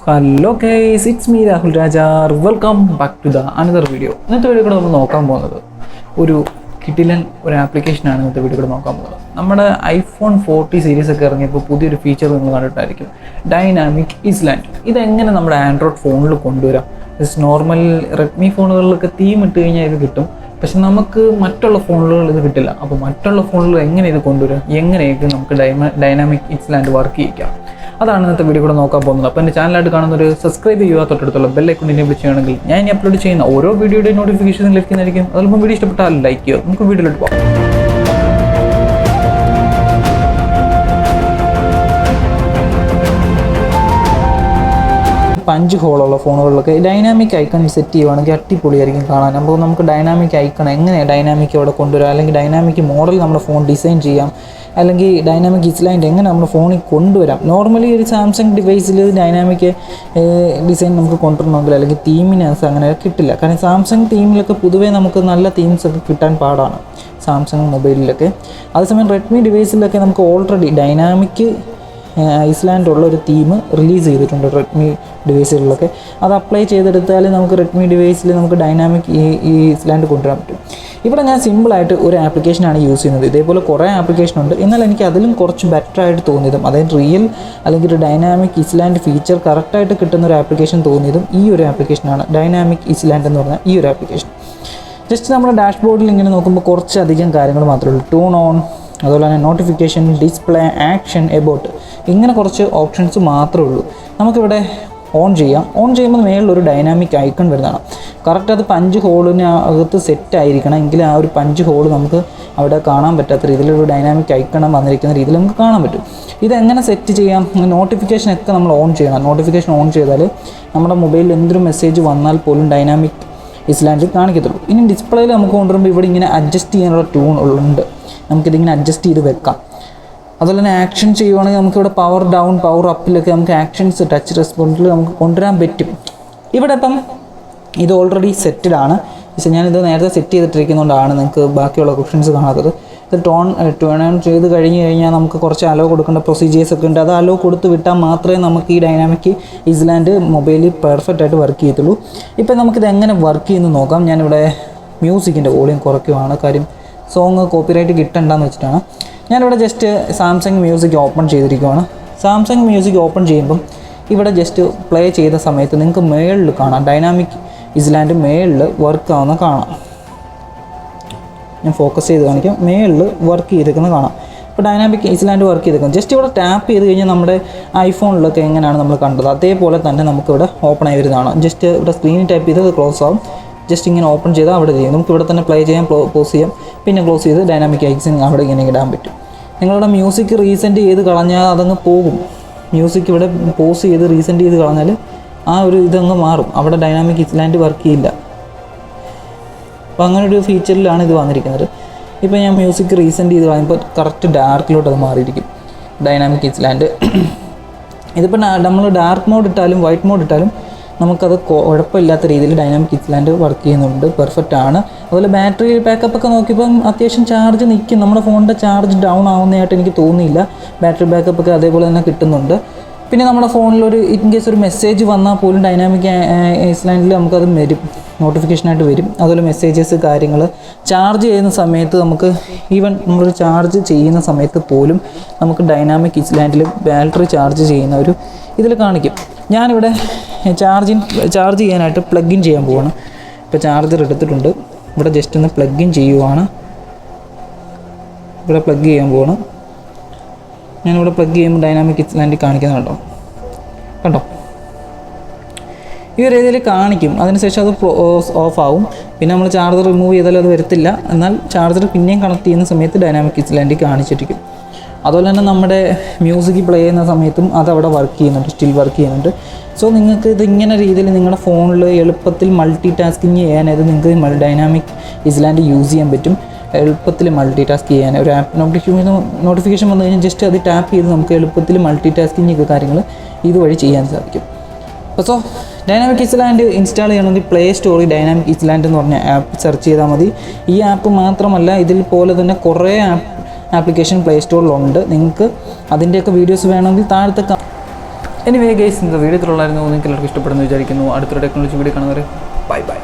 Hello guys, it's me RAHULRAJR. Welcome back to the another video. ഇന്നത്തെ video കൂടെ നമ്മൾ നോക്കാൻ പോകുന്നത് ഒരു കിടിലൻ ഒരു ആപ്ലിക്കേഷനാണ് ഇന്നത്തെ വീഡിയോ കൂടെ നോക്കാൻ പോകുന്നത്. നമ്മുടെ iPhone 40 സീരീസ് ഒക്കെ ഇറങ്ങിയപ്പോൾ പുതിയൊരു ഫീച്ചർ നിങ്ങൾ കണ്ടിട്ടായിരിക്കും, ഡൈനാമിക് ഐസ്ലാൻഡ്. ഇതെങ്ങനെ നമ്മുടെ ആൻഡ്രോയിഡ് ഫോണിൽ കൊണ്ടുവരാം? നോർമൽ റെഡ്മി ഫോണുകളിലൊക്കെ തീം ഇട്ട് കഴിഞ്ഞാൽ ഇത് കിട്ടും, പക്ഷെ നമുക്ക് മറ്റുള്ള ഫോണുകളിൽ ഇത് കിട്ടില്ല. അപ്പോൾ മറ്റുള്ള ഫോണുകൾ എങ്ങനെ ഇത് കൊണ്ടുവരാം, എങ്ങനെയൊക്കെ നമുക്ക് ഡൈനാമിക് ഐസ്ലാൻഡ് വർക്ക് ചെയ്യിക്കാം, അതാണ് ഇന്നത്തെ വീഡിയോ കൂടെ നോക്കാൻ പോകുന്നത്. അപ്പോൾ എൻ്റെ ചാനലായിട്ട് കാണുന്നൊരു സബ്സ്ക്രൈബ് ചെയ്യുക, തൊട്ടടുത്തുള്ള ബെല്ലൈക്കൺ എനേബിൾ ചെയ്യുകയാണെങ്കിൽ ഞാൻ ഇനി അപ്ലോഡ് ചെയ്യുന്ന ഓരോ വീഡിയോയുടെ നോട്ടിഫിക്കേഷൻ ലഭിക്കുന്നതായിരിക്കും. അതിലിപ്പോൾ വീഡിയോ ഇഷ്ടപ്പെട്ടാൽ ലൈക്ക് ചെയ്യുക. നമുക്ക് വീഡിയോയിലോട്ട് പോകാം. പഞ്ച് ഹോളുള്ള ഫോണുകളിലൊക്കെ ഡൈനാമിക് ഐക്കൺ സെറ്റ് ചെയ്യുവാണെങ്കിൽ അടിപൊളിയായിരിക്കും കാണാൻ. അപ്പോൾ നമുക്ക് ഡൈനാമിക് ഐക്കൺ എങ്ങനെയാണ് ഡൈനാമിക് അവിടെ കൊണ്ടുവരാം, അല്ലെങ്കിൽ ഡൈനാമിക് മോഡൽ നമ്മുടെ ഫോൺ ഡിസൈൻ ചെയ്യാം, അല്ലെങ്കിൽ ഡൈനാമിക് ഐസ്ലാൻഡ് എങ്ങനെ നമ്മുടെ ഫോണിൽ കൊണ്ടുവരാം. നോർമലി ഒരു സാംസങ് ഡിവൈസിൽ ഡൈനാമിക് ഡിസൈൻ നമുക്ക് കൊണ്ടുവരണമെങ്കിൽ അല്ലെങ്കിൽ തീമിനകത്ത് അങ്ങനെ കിട്ടില്ല. കാരണം സാംസങ് തീമിലൊക്കെ പൊതുവേ നമുക്ക് നല്ല തീംസൊക്കെ കിട്ടാൻ പാടാണ് സാംസങ് മൊബൈലിലൊക്കെ. അതേസമയം റെഡ്മി ഡിവൈസിലൊക്കെ നമുക്ക് ഓൾറെഡി ഡൈനാമിക് ഐസ്ലാൻഡ് ഉള്ള ഒരു തീം റിലീസ് ചെയ്തിട്ടുണ്ട് റെഡ്മി ഡിവൈസുകളിലൊക്കെ. അത് അപ്ലൈ ചെയ്തെടുത്താൽ നമുക്ക് റെഡ്മി ഡിവൈസിൽ നമുക്ക് ഡൈനാമിക് ഈ ഐസ്ലാൻഡ് കൊണ്ടുവരാൻ പറ്റും. ഇവിടെ ഞാൻ സിമ്പിളായിട്ട് ഒരു ആപ്ലിക്കേഷനാണ് യൂസ് ചെയ്യുന്നത്. ഇതേപോലെ കുറേ ആപ്ലിക്കേഷൻ ഉണ്ട്, എന്നാൽ എനിക്ക് അതിലും കുറച്ച് ബെറ്ററായിട്ട് തോന്നിയതും, അതായത് റിയൽ അല്ലെങ്കിൽ ഒരു ഡൈനാമിക് ഐസ്ലാൻഡ് ഫീച്ചർ കറക്റ്റായിട്ട് കിട്ടുന്ന ഒരു ആപ്ലിക്കേഷൻ തോന്നിയതും ഈ ഒരു ആപ്ലിക്കേഷനാണ്, ഡൈനാമിക് ഐസ്ലാൻഡ് എന്ന് പറഞ്ഞാൽ ഈ ഒരു ആപ്ലിക്കേഷൻ. ജസ്റ്റ് നമ്മുടെ ഡാഷ്ബോർഡിൽ ഇങ്ങനെ നോക്കുമ്പോൾ കുറച്ചധികം കാര്യങ്ങൾ മാത്രമേ ഉള്ളൂ. ടൂൺ ഓൺ, അതുപോലെ തന്നെ നോട്ടിഫിക്കേഷൻ, ഡിസ്പ്ലേ, ആക്ഷൻ, എബോട്ട്, ഇങ്ങനെ കുറച്ച് ഓപ്ഷൻസ് മാത്രമേ ഉള്ളൂ. നമുക്കിവിടെ ഓൺ ചെയ്യാം. ഓൺ ചെയ്യുമ്പോൾ മേളിലൊരു ഡൈനാമിക് ഐക്കൺ വരുന്നതാണ്. കറക്റ്റ് അത് പഞ്ച് ഹോളിന് അകത്ത് സെറ്റ് ആയിരിക്കണം, എങ്കിൽ ആ ഒരു പഞ്ച് ഹോൾ നമുക്ക് അവിടെ കാണാൻ പറ്റാത്ത രീതിയിലൊരു ഡൈനാമിക് ഐക്കൺ വന്നിരിക്കുന്ന രീതിയിൽ നമുക്ക് കാണാൻ പറ്റും. ഇതെങ്ങനെ സെറ്റ് ചെയ്യാം? നോട്ടിഫിക്കേഷനൊക്കെ നമ്മൾ ഓൺ ചെയ്യണം. നോട്ടിഫിക്കേഷൻ ഓൺ ചെയ്താൽ നമ്മുടെ മൊബൈലിൽ എന്തൊരു മെസ്സേജ് വന്നാൽ പോലും ഡൈനാമിക് ഐസ്ലാൻഡ് കാണിക്കത്തുള്ളൂ. ഇനി ഡിസ്പ്ലേയിൽ നമുക്ക് കൊണ്ടുവരുമ്പോൾ ഇവിടെ ഇങ്ങനെ അഡ്ജസ്റ്റ് ചെയ്യാനുള്ള ടൂൺ ഉണ്ട്, നമുക്കിതിങ്ങനെ അഡ്ജസ്റ്റ് ചെയ്ത് വെക്കാം. അതുപോലെ തന്നെ ആക്ഷൻ ചെയ്യുവാണെങ്കിൽ നമുക്കിവിടെ പവർ ഡൗൺ, പവർ അപ്പിലൊക്കെ നമുക്ക് ആക്ഷൻസ് ടച്ച് റെസ്പോൺസിൽ നമുക്ക് കൊണ്ടുവരാൻ പറ്റും. ഇവിടെ ഇപ്പം ഇത് ഓൾറെഡി സെറ്റഡ് ആണ്, പക്ഷേ ഞാനിത് നേരത്തെ സെറ്റ് ചെയ്തിട്ടിരിക്കുന്നതുകൊണ്ടാണ് നിങ്ങൾക്ക് ബാക്കിയുള്ള ഓപ്ഷൻസ് കാണാത്തത്. ഇത് ടേൺ ഓൺ ചെയ്ത് കഴിഞ്ഞാൽ നമുക്ക് കുറച്ച് അലോ കൊടുക്കേണ്ട പ്രൊസീജിയേഴ്സ് ഒക്കെ ഉണ്ട്. അത് അലോ കൊടുത്ത് വിട്ടാൽ മാത്രമേ നമുക്ക് ഈ ഡൈനാമിക് ഐസ്ലാൻഡ് മൊബൈലിൽ പെർഫെക്റ്റ് ആയിട്ട് വർക്ക് ചെയ്യത്തുള്ളൂ. ഇപ്പം നമുക്കിത് എങ്ങനെ വർക്ക് ചെയ്യുന്നു നോക്കാം. ഞാനിവിടെ മ്യൂസിക്കിൻ്റെ വോളിയം കുറയ്ക്കുവാണ്, കാര്യം സോങ് കോപ്പിറൈറ്റ് കിട്ടണ്ടെന്ന് വെച്ചിട്ടാണ്. ഞാനിവിടെ ജസ്റ്റ് സാംസങ് മ്യൂസിക് ഓപ്പൺ ചെയ്തിരിക്കുകയാണ്. സാംസങ് മ്യൂസിക് ഓപ്പൺ ചെയ്യുമ്പം ഇവിടെ ജസ്റ്റ് പ്ലേ ചെയ്ത സമയത്ത് നിങ്ങൾക്ക് മേളിൽ കാണാം, ഡൈനാമിക് ഐസ്ലാൻഡ് മേളിൽ വർക്ക് ആവുന്ന കാണാം. ഞാൻ ഫോക്കസ് ചെയ്ത് കാണിക്കാം, മേളിൽ വർക്ക് ചെയ്തേക്കുന്നത് കാണാം. ഇപ്പോൾ ഡൈനാമിക് ഐസ്ലാൻഡ് വർക്ക് ചെയ്തേക്കുന്നത് ജസ്റ്റ് ഇവിടെ ടാപ്പ് ചെയ്ത് കഴിഞ്ഞാൽ നമ്മുടെ ഐഫോണിലൊക്കെ എങ്ങനെയാണ് നമ്മൾ കണ്ടത് അതേപോലെ തന്നെ നമുക്കിവിടെ ഓപ്പൺ ആയി വരുന്നതാണ്. ജസ്റ്റ് ഇവിടെ സ്ക്രീനിൽ ടാപ്പ് ചെയ്ത് ക്ലോസ് ആവും. ജസ്റ്റ് ഇങ്ങനെ ഓപ്പൺ ചെയ്താൽ അവിടെ ചെയ്യും. നമുക്ക് ഇവിടെ തന്നെ പ്ലേ ചെയ്യാം, പോസ് ചെയ്യാം, പിന്നെ ക്ലോസ് ചെയ്ത് ഡൈനാമിക് ഐക്കൺ അവിടെ ഇങ്ങനെ ഇടാൻ പറ്റും. നിങ്ങളുടെ മ്യൂസിക് റീസെൻറ്റ് ചെയ്ത് കളഞ്ഞാൽ അതങ്ങ് പോകും. മ്യൂസിക് ഇവിടെ പോസ് ചെയ്ത് റീസെൻറ്റ് ചെയ്ത് കളഞ്ഞാൽ ആ ഒരു ഇതങ്ങ് മാറും, അവിടെ ഡൈനാമിക് ഐസ്ലാൻഡ് വർക്ക് ചെയ്യില്ല. അപ്പോൾ അങ്ങനെ ഒരു ഫീച്ചറിലാണ് ഇത് വന്നിരിക്കുന്നത്. ഇപ്പോൾ ഞാൻ മ്യൂസിക് റീസെൻറ്റ് ചെയ്ത് കളയുമ്പോൾ കറക്റ്റ് ഡാർക്കിലോട്ട് അത് മാറിയിരിക്കും ഡൈനാമിക് ഐസ്ലാൻഡ്. ഇതിപ്പോൾ നമ്മൾ ഡാർക്ക് മോഡ് ഇട്ടാലും വൈറ്റ് മോഡ് ഇട്ടാലും നമുക്കത് കുഴപ്പമില്ലാത്ത രീതിയിൽ ഡൈനാമിക് ഐസ്ലാൻഡ് വർക്ക് ചെയ്യുന്നുണ്ട്, പെർഫെക്റ്റ് ആണ്. അതുപോലെ ബാറ്ററി ബാക്കപ്പ് ഒക്കെ നോക്കിയപ്പം അത്യാവശ്യം ചാർജ് നിൽക്കും. നമ്മുടെ ഫോണിൻ്റെ ചാർജ് ഡൗൺ ആവുന്നതായിട്ട് എനിക്ക് തോന്നിയില്ല. ബാറ്ററി ബാക്കപ്പ് ഒക്കെ അതേപോലെ തന്നെ കിട്ടുന്നുണ്ട്. പിന്നെ നമ്മുടെ ഫോണിലൊരു ഇൻ കേസ് ഒരു മെസ്സേജ് വന്നാൽ പോലും ഡൈനാമിക് ഐസ്ലാൻഡിൽ നമുക്കത് വരും, നോട്ടിഫിക്കേഷനായിട്ട് വരും. അതുപോലെ മെസ്സേജസ്, കാര്യങ്ങൾ ചാർജ് ചെയ്യുന്ന സമയത്ത് നമുക്ക് ഈവൻ നമ്മൾ ചാർജ് ചെയ്യുന്ന സമയത്ത് പോലും നമുക്ക് ഡൈനാമിക് ഐസ്ലാൻഡിൽ ബാറ്ററി ചാർജ് ചെയ്യുന്ന ഒരു ഇതിൽ കാണിക്കും. ഞാനിവിടെ ചാർജ് ചെയ്യാനായിട്ട് പ്ലഗ് ഇൻ ചെയ്യാൻ പോവാണ്. ഇപ്പോൾ ചാർജർ എടുത്തിട്ടുണ്ട്, ഇവിടെ ജസ്റ്റ് ഒന്ന് പ്ലഗ് ഇൻ ചെയ്യുവാണ്. ഇവിടെ പ്ലഗ് ചെയ്യാൻ പോവാണ്. ഞാനിവിടെ പ്ലഗ് ചെയ്യുമ്പോൾ ഡൈനാമിക് ഐസ്ലാൻഡ് കാണിക്കുന്നുണ്ടോ? കണ്ടോ? ഈ ഒരു രീതിയിൽ കാണിക്കും. അതിനുശേഷം അത് ഓഫ് ആവും. പിന്നെ നമ്മൾ ചാർജർ റിമൂവ് ചെയ്താലും അത് വരത്തില്ല. എന്നാൽ ചാർജർ പിന്നെയും കണക്ട് ചെയ്യുന്ന സമയത്ത് ഡൈനാമിക് ഐസ്ലാൻഡ് കാണിച്ചിരിക്കും. അതുപോലെ തന്നെ നമ്മുടെ മ്യൂസിക് പ്ലേ ചെയ്യുന്ന സമയത്തും അതവിടെ വർക്ക് ചെയ്യുന്നുണ്ട്, സ്റ്റിൽ വർക്ക് ചെയ്യുന്നുണ്ട്. സോ നിങ്ങൾക്ക് ഇതിങ്ങനെ രീതിയിൽ നിങ്ങളുടെ ഫോണിൽ എളുപ്പത്തിൽ മൾട്ടി ടാസ്കിങ് ചെയ്യാനായത് നിങ്ങൾക്ക് ഡൈനാമിക് ഐസ്ലാൻഡ് യൂസ് ചെയ്യാൻ പറ്റും. എളുപ്പത്തിൽ മൾട്ടി ടാസ്ക് ചെയ്യാൻ ഒരു ആപ്പ് നോട്ടിഫിക്കേഷൻ വന്നു കഴിഞ്ഞാൽ ജസ്റ്റ് അത് ടാപ്പ് ചെയ്ത് നമുക്ക് എളുപ്പത്തിൽ മൾട്ടി ടാസ്കിങ് ഒക്കെ കാര്യങ്ങൾ ഇതുവഴി ചെയ്യാൻ സാധിക്കും. അപ്പോൾ സോ ഡൈനാമിക് ഐസ്ലാൻഡ് ഇൻസ്റ്റാൾ ചെയ്യണമെങ്കിൽ പ്ലേ സ്റ്റോറിൽ ഡൈനാമിക് ഐസ്ലാൻഡ് എന്ന് പറഞ്ഞ ആപ്പ് സെർച്ച് ചെയ്താൽ മതി. ഈ ആപ്പ് മാത്രമല്ല, ഇതിൽ പോലെ തന്നെ കുറേ ആപ്ലിക്കേഷൻ പ്ലേ സ്റ്റോറിലുണ്ട്. നിങ്ങൾക്ക് അതിൻ്റെയൊക്കെ വീഡിയോസ് വേണമെങ്കിൽ താഴത്തെ എനിവേ ഗൈസ്, ഇന്നത്തെ വീഡിയോ ഇത്രയുള്ളായിരുന്നു. നിങ്ങൾക്ക് എല്ലാവർക്കും ഇഷ്ടപ്പെടുന്നു വിചാരിക്കുന്നു. അടുത്തൊരു ടെക്നോളജി വീഡിയോ കാണുന്നവരെ ബൈ ബൈ.